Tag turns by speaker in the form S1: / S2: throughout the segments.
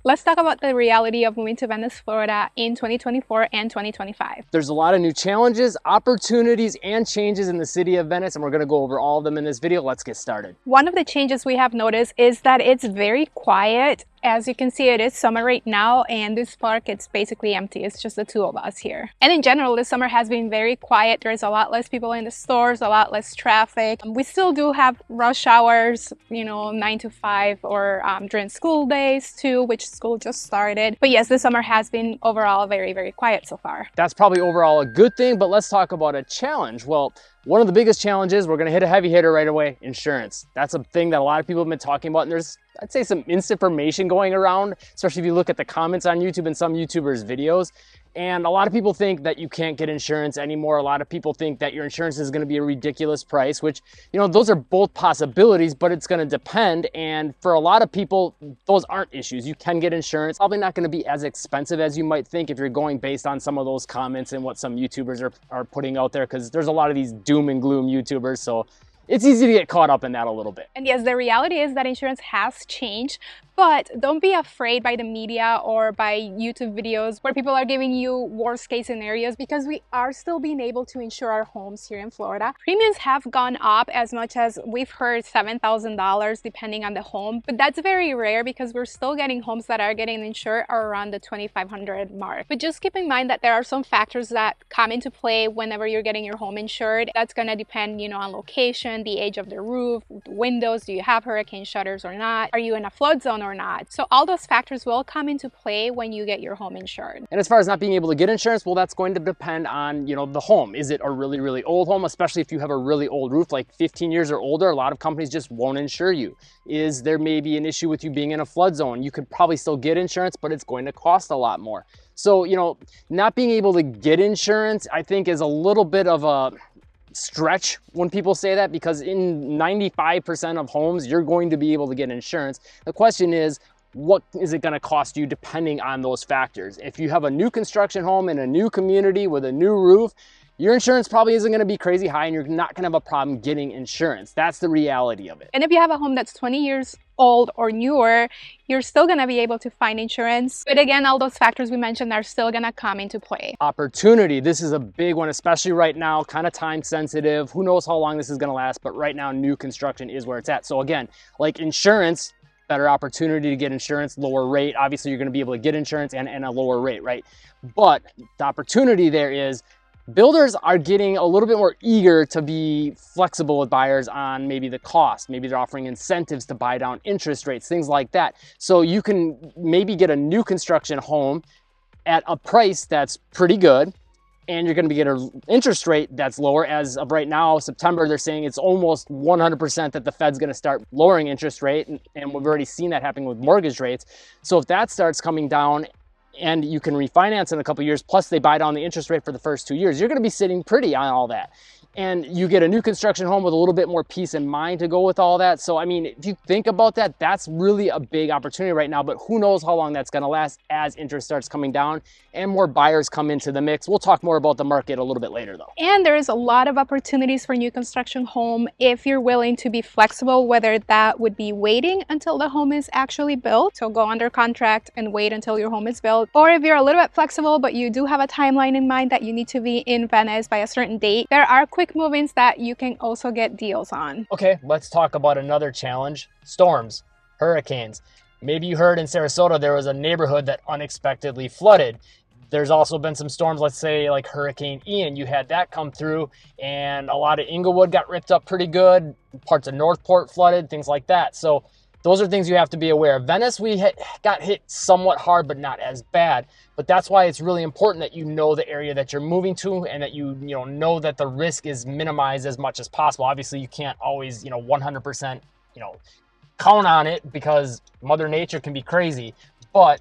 S1: Let's talk about the reality of moving to Venice, Florida in 2024 and 2025.
S2: There's a lot of new challenges, opportunities, and changes in the city of Venice, and we're gonna go over all of them in this video. Let's get started.
S1: One of the changes we have noticed is that it's very quiet. As you can see, it is summer right now, and this park, it's basically empty. It's just the two of us here. And in general, this summer has been very quiet. There's a lot less people in the stores, a lot less traffic. We still do have rush hours, 9 to 5 or during school days too, which school just started. But yes, this summer has been overall very, very quiet so far.
S2: That's probably overall a good thing, but let's talk about a challenge. Well, one of the biggest challenges, we're gonna hit a heavy hitter right away, insurance. That's a thing that a lot of people have been talking about, and there's, I'd say, some misinformation going around, especially if you look at the comments on YouTube and some YouTubers' videos. And a lot of people think that you can't get insurance anymore. A lot of people think that your insurance is gonna be a ridiculous price, which, those are both possibilities, but it's gonna depend. And for a lot of people, those aren't issues. You can get insurance. Probably not gonna be as expensive as you might think if you're going based on some of those comments and what some YouTubers are putting out there, because there's a lot of these doom and gloom YouTubers. So it's easy to get caught up in that a little bit.
S1: And yes, the reality is that insurance has changed, but don't be afraid by the media or by YouTube videos where people are giving you worst case scenarios, because we are still being able to insure our homes here in Florida. Premiums have gone up as much as we've heard $7,000 depending on the home, but that's very rare because we're still getting homes that are getting insured around the $2,500 mark. But just keep in mind that there are some factors that come into play whenever you're getting your home insured. That's going to depend, on location, the age of the roof, windows, do you have hurricane shutters or not? Are you in a flood zone or not? So all those factors will come into play when you get your home insured.
S2: And as far as not being able to get insurance, well, that's going to depend on, the home. Is it a really, really old home? Especially if you have a really old roof, like 15 years or older, a lot of companies just won't insure you. Is there maybe an issue with you being in a flood zone? You could probably still get insurance, but it's going to cost a lot more. So, not being able to get insurance, I think, is a little bit of a stretch when people say that, because in 95% of homes you're going to be able to get insurance. The question is, what is it going to cost you depending on those factors? If you have a new construction home in a new community with a new roof, your insurance probably isn't going to be crazy high and you're not going to have a problem getting insurance. That's the reality of it.
S1: And if you have a home that's 20 years old or newer, you're still going to be able to find insurance. But again, all those factors we mentioned are still going to come into play.
S2: Opportunity. This is a big one, especially right now, kind of time sensitive. Who knows how long this is going to last, but right now new construction is where it's at. So again, like insurance, better opportunity to get insurance, lower rate. Obviously, you're going to be able to get insurance and a lower rate, right? But the opportunity there is builders are getting a little bit more eager to be flexible with buyers on maybe the cost. Maybe they're offering incentives to buy down interest rates, things like that. So you can maybe get a new construction home at a price that's pretty good, and you're going to get an interest rate that's lower. As of right now, September, they're saying it's almost 100% that the Fed's going to start lowering interest rate, and we've already seen that happening with mortgage rates. So if that starts coming down, and you can refinance in a couple of years, plus they buy down the interest rate for the first 2 years, you're going to be sitting pretty on all that. And you get a new construction home with a little bit more peace of mind to go with all that. So, I mean, if you think about that, that's really a big opportunity right now, but who knows how long that's going to last as interest starts coming down and more buyers come into the mix. We'll talk more about the market a little bit later though.
S1: And there is a lot of opportunities for new construction home if you're willing to be flexible, whether that would be waiting until the home is actually built. So go under contract and wait until your home is built. Or if you're a little bit flexible, but you do have a timeline in mind that you need to be in Venice by a certain date, there are quick move-ins that you can also get deals on.
S2: Okay, let's talk about another challenge: storms, hurricanes. Maybe you heard in Sarasota there was a neighborhood that unexpectedly flooded. There's also been some storms, let's say like Hurricane Ian. You had that come through and a lot of Inglewood got ripped up pretty good, parts of Northport flooded, things like that. So those are things you have to be aware of. Venice, we got hit somewhat hard, but not as bad. But that's why it's really important that you know the area that you're moving to, and that you know that the risk is minimized as much as possible. Obviously, you can't always 100% count on it, because Mother Nature can be crazy. But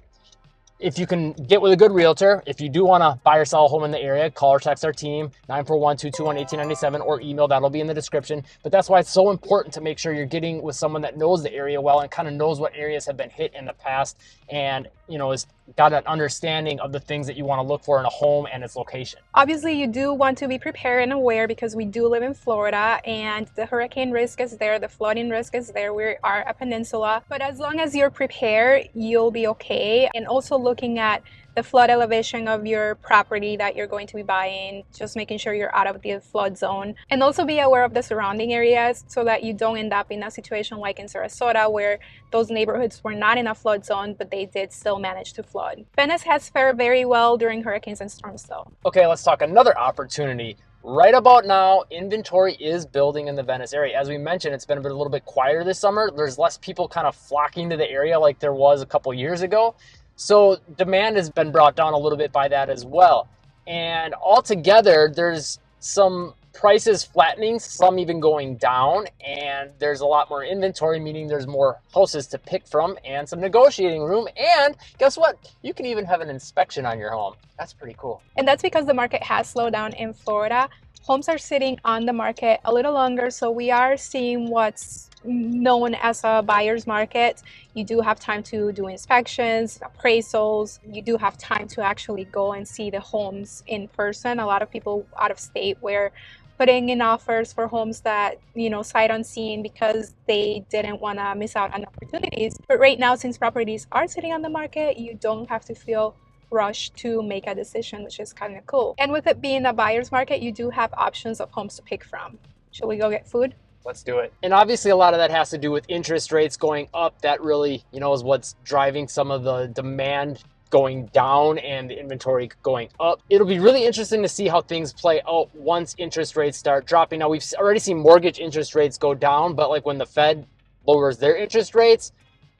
S2: if you can get with a good realtor, if you do want to buy or sell a home in the area, call or text our team, 941-221-1897, or email. That'll be in the description. But that's why it's so important to make sure you're getting with someone that knows the area well and kind of knows what areas have been hit in the past, and has got an understanding of the things that you want to look for in a home and its location.
S1: Obviously, you do want to be prepared and aware because we do live in Florida and the hurricane risk is there, the flooding risk is there. We are a peninsula, but as long as you're prepared, you'll be okay. And also looking at the flood elevation of your property that you're going to be buying, just making sure you're out of the flood zone. And also be aware of the surrounding areas so that you don't end up in a situation like in Sarasota where those neighborhoods were not in a flood zone, but they did still manage to flood. Venice has fared very well during hurricanes and storms though.
S2: Okay, let's talk another opportunity. Right about now, inventory is building in the Venice area. As we mentioned, it's been a little bit quieter this summer. There's less people kind of flocking to the area like there was a couple years ago. So demand has been brought down a little bit by that as well. And altogether, there's some prices flattening, some even going down, and there's a lot more inventory, meaning there's more houses to pick from and some negotiating room. And guess what? You can even have an inspection on your home. That's pretty cool.
S1: And that's because the market has slowed down in Florida. Homes are sitting on the market a little longer, so we are seeing what's known as a buyer's market. You do have time to do inspections, appraisals. You do have time to actually go and see the homes in person. A lot of people out of state were putting in offers for homes that, sight unseen because they didn't want to miss out on opportunities. But right now, since properties are sitting on the market, you don't have to feel rushed to make a decision, which is kind of cool. And with it being a buyer's market, you do have options of homes to pick from. Should we go get food?
S2: Let's do it. And obviously a lot of that has to do with interest rates going up. That really, is what's driving some of the demand going down and the inventory going up. It'll be really interesting to see how things play out once interest rates start dropping. Now, we've already seen mortgage interest rates go down, but like when the Fed lowers their interest rates,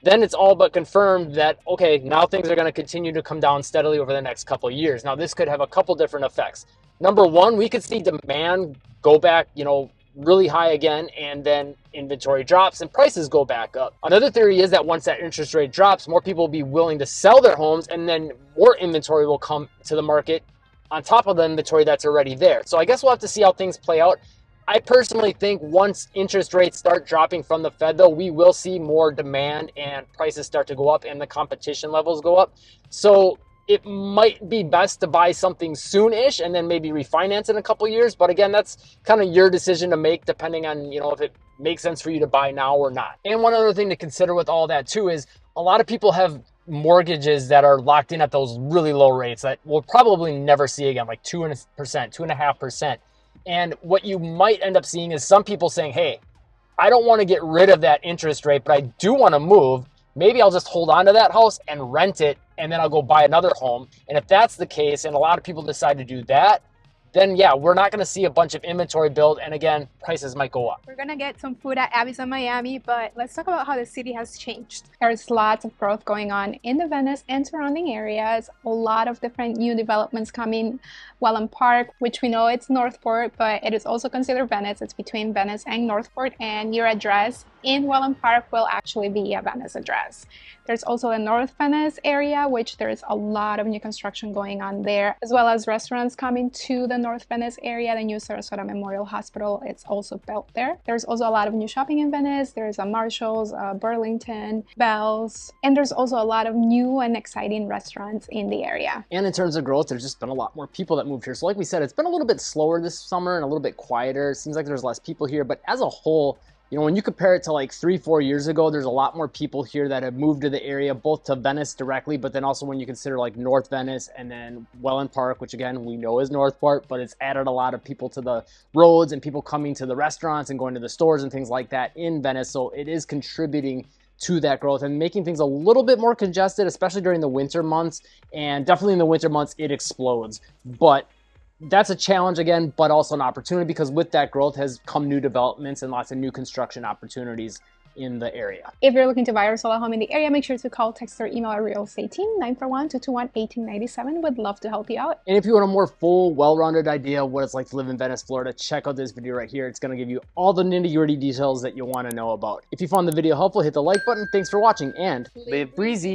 S2: then it's all but confirmed that, okay, now things are going to continue to come down steadily over the next couple of years. Now, this could have a couple different effects. Number one, we could see demand go back, really high again, and then inventory drops and prices go back up. Another theory is that once that interest rate drops, more people will be willing to sell their homes, and then more inventory will come to the market on top of the inventory that's already there. So I guess we'll have to see how things play out. I personally think once interest rates start dropping from the Fed, though, we will see more demand and prices start to go up and the competition levels go up. So it might be best to buy something soon-ish and then maybe refinance in a couple years. But again, that's kind of your decision to make depending on, if it makes sense for you to buy now or not. And one other thing to consider with all that too is a lot of people have mortgages that are locked in at those really low rates that we'll probably never see again, like 2%, 2.5%. And what you might end up seeing is some people saying, hey, I don't want to get rid of that interest rate, but I do want to move. Maybe I'll just hold on to that house and rent it, and then I'll go buy another home. And if that's the case, and a lot of people decide to do that, then yeah, we're not going to see a bunch of inventory build. And again, prices might go up.
S1: We're going to get some food at Abby's in Miami, but let's talk about how the city has changed. There's lots of growth going on in the Venice and surrounding areas. A lot of different new developments coming. Welland Park, which we know it's Northport, but it is also considered Venice. It's between Venice and Northport, and your address in Welland Park will actually be a Venice address. There's also the North Venice area, which there's a lot of new construction going on there, as well as restaurants coming to the North Venice area. The new Sarasota Memorial Hospital, it's also built there. There's also a lot of new shopping in Venice. There's a Marshall's, Burlington, Bell's, and there's also a lot of new and exciting restaurants in the area.
S2: And in terms of growth, there's just been a lot more people that moved here. So like we said, it's been a little bit slower this summer and a little bit quieter. It seems like there's less people here, but as a whole, when you compare it to like 3-4 years ago, there's a lot more people here that have moved to the area, both to Venice directly, but then also when you consider like North Venice and then Welland Park, which again, we know is Northport, but it's added a lot of people to the roads and people coming to the restaurants and going to the stores and things like that in Venice. So it is contributing to that growth and making things a little bit more congested, especially during the winter months. And definitely in the winter months, it explodes. But that's a challenge again, but also an opportunity, because with that growth has come new developments and lots of new construction opportunities in the area.
S1: If you're looking to buy or sell a home in the area, make sure to call, text, or email our real estate team, 941-221-1897. Would love to help you out.
S2: And if you want a more full, well-rounded idea of what it's like to live in Venice, Florida, check out this video right here. It's going to give you all the nitty-gritty details that you want to know about. If you found the video helpful, hit the like button. Thanks for watching, and live breezy.